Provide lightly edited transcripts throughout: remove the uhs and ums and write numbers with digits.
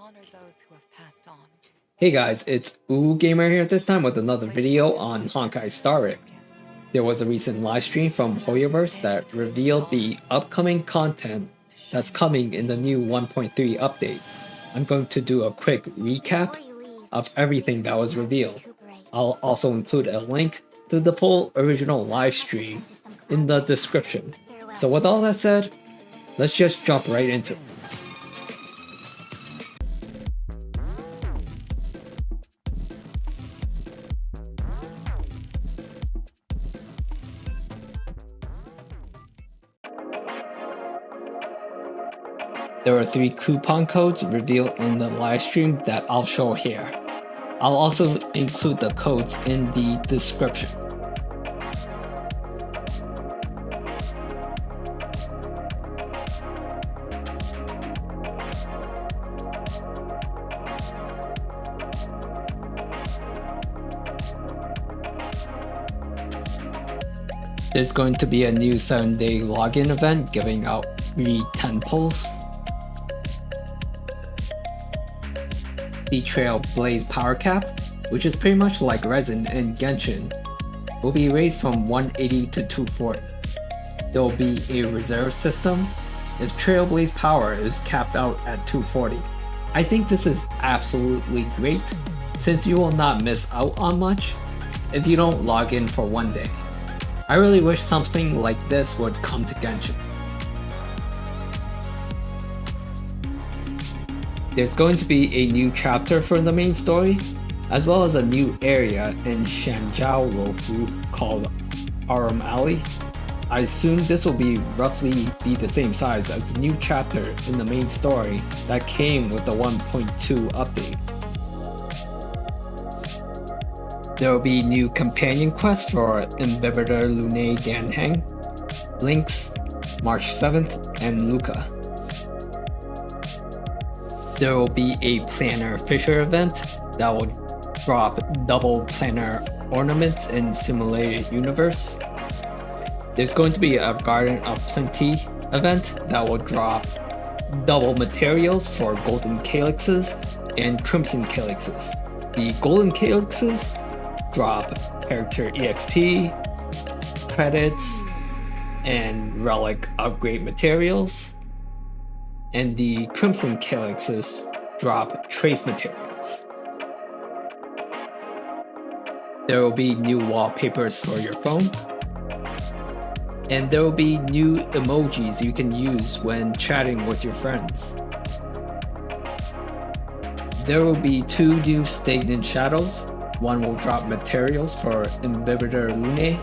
honor those who have passed on. Hey guys, it's Gamer here this time with another video on Honkai Star Rail. There was a recent livestream from Hoyoverse that revealed the upcoming content that's coming in the new 1.3 update. I'm going to do a quick recap of everything that was revealed. I'll also include a link to the full original livestream in the description. So with all that said, let's just jump right into it. There are 3 coupon codes revealed in the livestream that I'll show here. I'll also include the codes in the description. There's going to be a new 7-day login event giving out free 10 pulls. The Trailblaze power cap, which is pretty much like Resin and Genshin, will be raised from 180 to 240. There will be a reserve system if Trailblaze power is capped out at 240. I think this is absolutely great, since you will not miss out on much if you don't log in for one day. I really wish something like this would come to Genshin. There's going to be a new chapter for the main story, as well as a new area in Shanjiao Luofu called Aurum Alley. I assume this will be roughly the same size as the new chapter in the main story that came with the 1.2 update. There will be new companion quests for Inbibitor, Lunae, Heng, Lynx, March 7th, and Luca. There will be a Planar Fissure event that will drop double planar ornaments in Simulated Universe. There's going to be a Garden of Plenty event that will drop double materials for Golden Calyxes and Crimson Calyxes. The Golden Calyxes drop character EXP, credits, and relic upgrade materials. And the Crimson Calyxes drop trace materials. There will be new wallpapers for your phone. And there will be new emojis you can use when chatting with your friends. There will be 2 new Stagnant Shadows. One will drop materials for Inbibitor Lunae,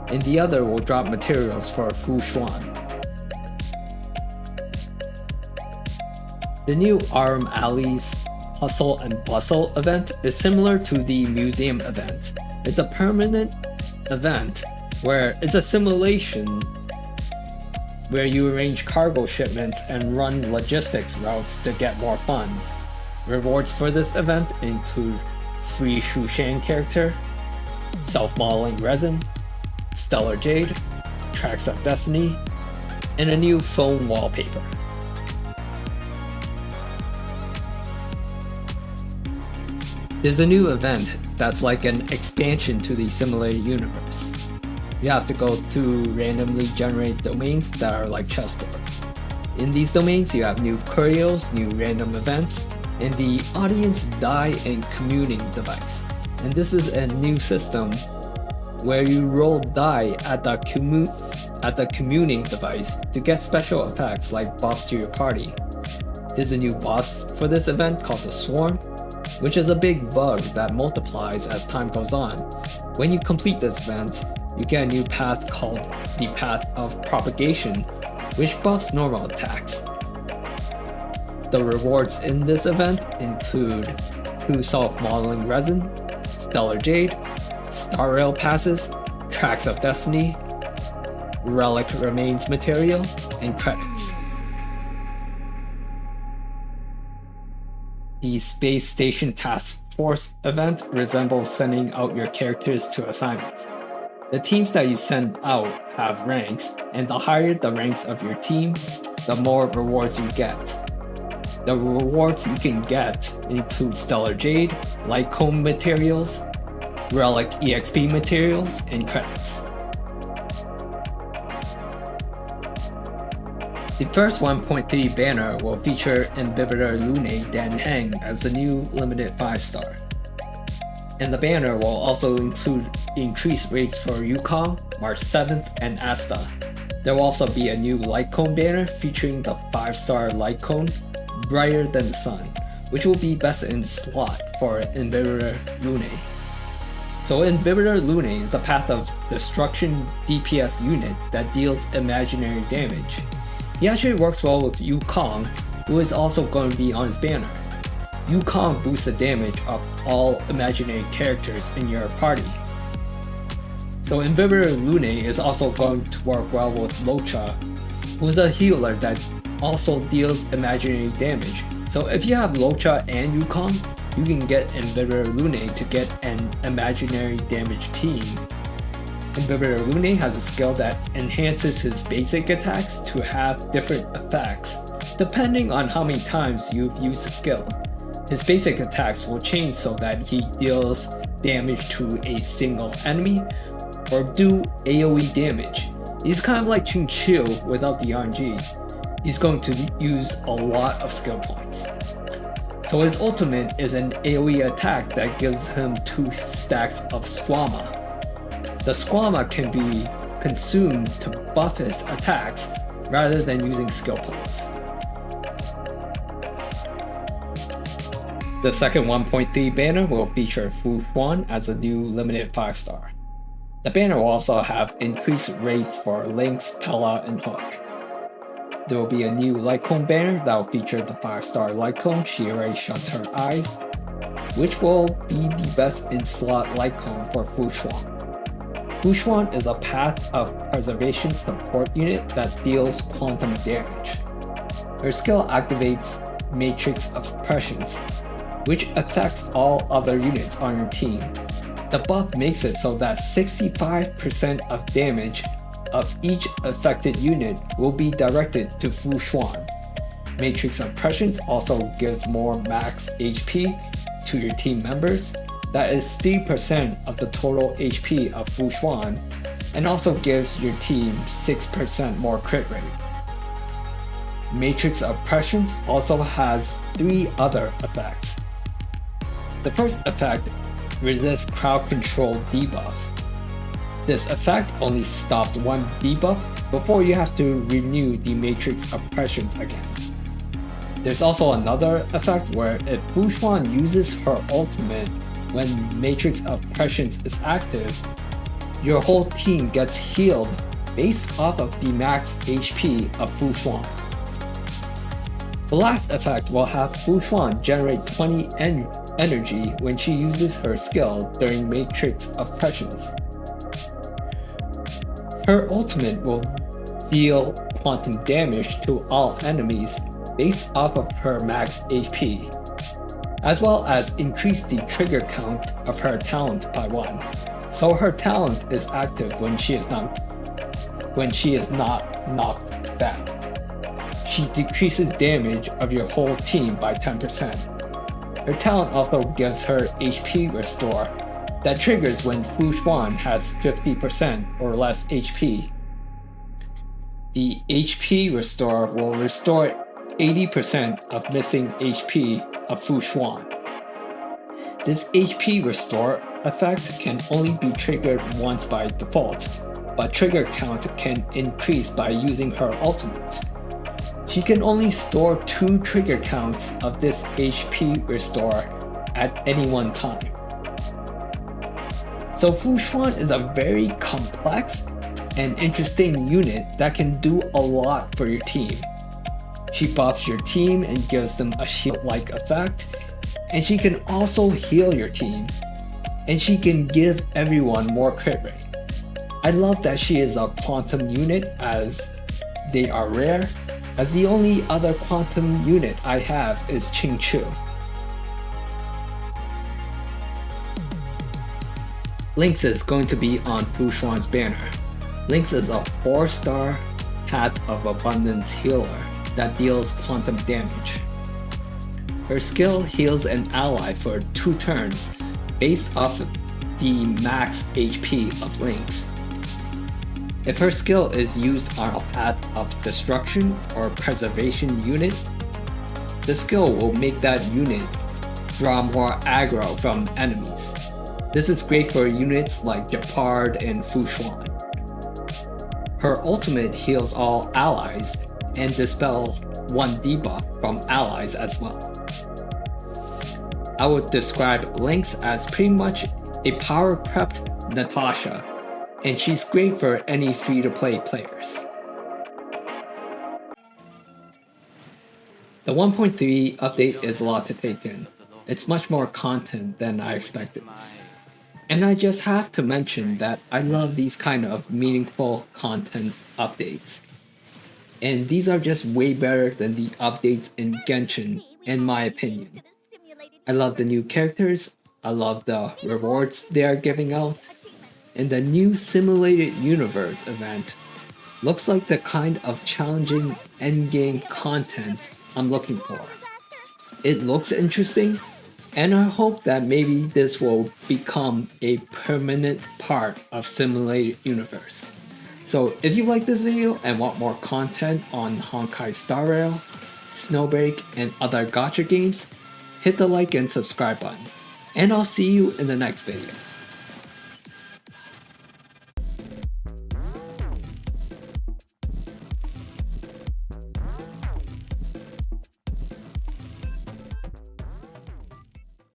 and the other will drop materials for Xuan. The new Aurum Alley's Hustle and Bustle event is similar to the museum event. It's a permanent event where it's a simulation where you arrange cargo shipments and run logistics routes to get more funds. Rewards for this event include free Xuan character, self-modeling resin, stellar jade, tracks of destiny, and a new phone wallpaper. There's a new event that's like an expansion to the Simulated Universe. You have to go through randomly generated domains that are like chessboard. In these domains, you have new curios, new random events, and the audience die and commuting device. And this is a new system where you roll die at the commuting device to get special effects like buffs to your party. There's a new boss for this event called the Swarm, which is a big bug that multiplies as time goes on. When you complete this event, you get a new path called the Path of Propagation, which buffs normal attacks. The rewards in this event include 2 self-modeling resin, stellar jade, star rail passes, tracks of destiny, relic remains material, and credits. The Space Station Task Force event resembles sending out your characters to assignments. The teams that you send out have ranks, and the higher the ranks of your team, the more rewards you get. The rewards you can get include Stellar Jade, Light Cone materials, Relic EXP materials, and credits. The first 1.3 banner will feature Inbibitor Lunae then Heng as the new limited 5-star. And the banner will also include increased rates for Yukong, March 7th, and Asta. There will also be a new Light Cone banner featuring the 5-star Light Cone, Brighter Than the Sun, which will be best in slot for Inbibitor Lunae. So Inbibitor Lunae is a Path of Destruction DPS unit that deals imaginary damage. He actually works well with Yukong, who is also going to be on his banner. Yukong boosts the damage of all imaginary characters in your party. So Inbibitor Lunae is also going to work well with Locha, who is a healer that also deals imaginary damage. So if you have Locha and Yukong, you can get Inbibitor Lunae to get an imaginary damage team. Inbibitor Lunae has a skill that enhances his basic attacks to have different effects, depending on how many times you've used the skill. His basic attacks will change so that he deals damage to a single enemy, or do AoE damage. He's kind of like Chinchu without the RNG. He's going to use a lot of skill points. So his ultimate is an AoE attack that gives him 2 stacks of Squama. The Squama can be consumed to buff his attacks rather than using skill points. The second 1.3 banner will feature Xuan as a new limited 5-star. The banner will also have increased rates for Lynx, Pella, and Hook. There will be a new Light Cone banner that will feature the 5-star Light Cone, She Already Shuts Her Eyes, which will be the best in slot Light Cone for Xuan. Xuan is a Path of Preservation support unit that deals quantum damage. Her skill activates Matrix of Prescience, which affects all other units on your team. The buff makes it so that 65% of damage of each affected unit will be directed to Xuan. Matrix of Prescience also gives more max HP to your team members. That is 3% of the total HP of Xuan, and also gives your team 6% more crit rate. Matrix of Prescience also has 3 other effects. The first effect resists crowd control debuffs. This effect only stops one debuff before you have to renew the Matrix of Prescience again. There's also another effect where if Xuan uses her ultimate when Matrix of Prescience is active, your whole team gets healed based off of the max HP of Xuan. The last effect will have Xuan generate 20 energy when she uses her skill during Matrix of Prescience. Her ultimate will deal quantum damage to all enemies based off of her max HP, as well as increase the trigger count of her talent by 1. So her talent is active when she is not knocked down. She decreases damage of your whole team by 10%. Her talent also gives her HP restore that triggers when Xuan has 50% or less HP. The HP restore will restore 80% of missing HP of Xuan. This HP restore effect can only be triggered once by default, but trigger count can increase by using her ultimate. She can only store 2 trigger counts of this HP restore at any one time. So Xuan is a very complex and interesting unit that can do a lot for your team. She buffs your team and gives them a shield-like effect, and she can also heal your team, and she can give everyone more crit rate. I love that she is a quantum unit as they are rare, as the only other quantum unit I have is Chinchu. Lynx is going to be on Xuan's banner. Lynx is a 4-star Path of Abundance healer that deals quantum damage. Her skill heals an ally for 2 turns based off the max HP of Lynx. If her skill is used on a path of destruction or preservation unit, the skill will make that unit draw more aggro from enemies. This is great for units like Gepard and Xuan. Her ultimate heals all allies and dispels 1 debuff from allies as well. I would describe Lynx as pretty much a power-prepped Natasha, and she's great for any free-to-play players. The 1.3 update is a lot to take in. It's much more content than I expected. And I just have to mention that I love these kind of meaningful content updates. And these are just way better than the updates in Genshin, in my opinion. I love the new characters, I love the rewards they are giving out, and the new Simulated Universe event looks like the kind of challenging endgame content I'm looking for. It looks interesting, and I hope that maybe this will become a permanent part of Simulated Universe. So if you like this video and want more content on Honkai Star Rail, Snowbreak, and other gacha games, hit the like and subscribe button. And I'll see you in the next video.